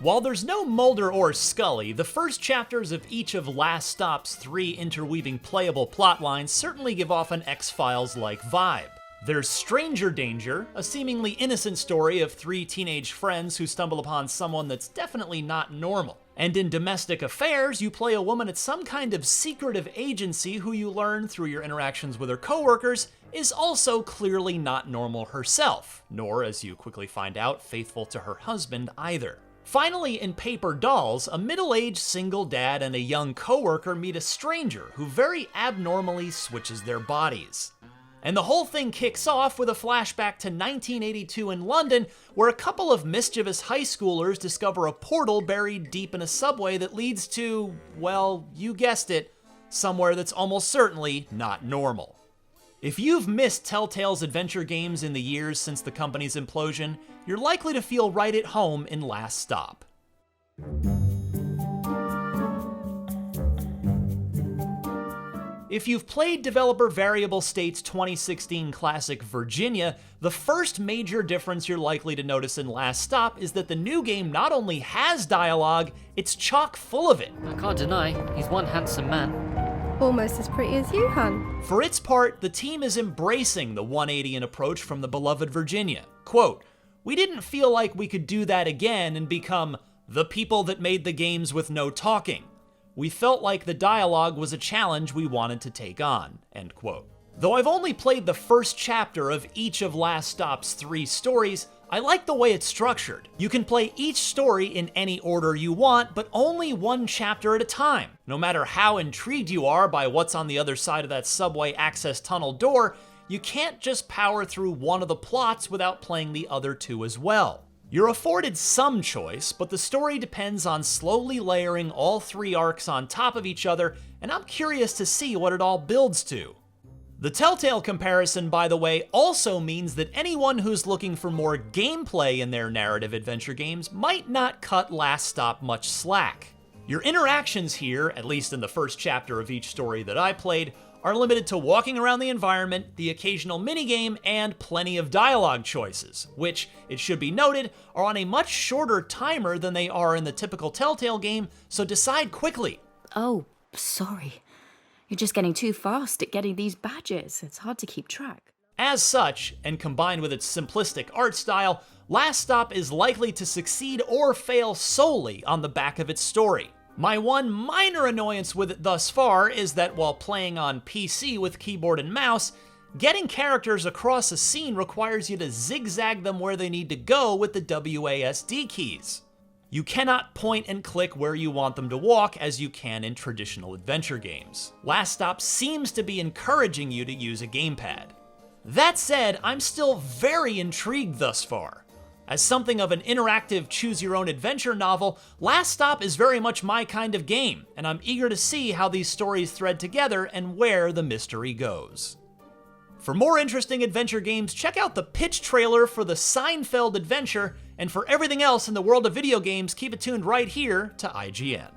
While there's no Mulder or Scully, the first chapters of each of Last Stop's 3 interweaving playable plotlines certainly give off an X-Files-like vibe. There's Stranger Danger, a seemingly innocent story of 3 teenage friends who stumble upon someone that's definitely not normal. And in Domestic Affairs, you play a woman at some kind of secretive agency who you learn through your interactions with her coworkers is also clearly not normal herself, nor, as you quickly find out, faithful to her husband either. Finally, in Paper Dolls, a middle-aged single dad and a young coworker meet a stranger who very abnormally switches their bodies. And the whole thing kicks off with a flashback to 1982 in London, where a couple of mischievous high schoolers discover a portal buried deep in a subway that leads to, well, you guessed it, somewhere that's almost certainly not normal. If you've missed Telltale's adventure games in the years since the company's implosion, you're likely to feel right at home in Last Stop. If you've played developer Variable State's 2016 classic Virginia, the first major difference you're likely to notice in Last Stop is that the new game not only has dialogue, it's chock full of it. I can't deny, he's one handsome man. Almost as pretty as you, hun. For its part, the team is embracing the 180 approach from the beloved Virginia. Quote, "We didn't feel like we could do that again and become the people that made the games with no talking. We felt like the dialogue was a challenge we wanted to take on," end quote. Though I've only played the first chapter of each of Last Stop's 3 stories, I like the way it's structured. You can play each story in any order you want, but only one chapter at a time. No matter how intrigued you are by what's on the other side of that subway access tunnel door, you can't just power through one of the plots without playing the other 2 as well. You're afforded some choice, but the story depends on slowly layering all 3 arcs on top of each other, and I'm curious to see what it all builds to. The Telltale comparison, by the way, also means that anyone who's looking for more gameplay in their narrative adventure games might not cut Last Stop much slack. Your interactions here, at least in the first chapter of each story that I played, are limited to walking around the environment, the occasional minigame, and plenty of dialogue choices, which, it should be noted, are on a much shorter timer than they are in the typical Telltale game, so decide quickly. Oh, sorry. You're just getting too fast at getting these badges. It's hard to keep track. As such, and combined with its simplistic art style, Last Stop is likely to succeed or fail solely on the back of its story. My one minor annoyance with it thus far is that while playing on PC with keyboard and mouse, getting characters across a scene requires you to zigzag them where they need to go with the WASD keys. You cannot point and click where you want them to walk as you can in traditional adventure games. Last Stop seems to be encouraging you to use a gamepad. That said, I'm still very intrigued thus far. As something of an interactive choose-your-own-adventure novel, Last Stop is very much my kind of game, and I'm eager to see how these stories thread together and where the mystery goes. For more interesting adventure games, check out the pitch trailer for the Seinfeld adventure, and for everything else in the world of video games, keep it tuned right here to IGN.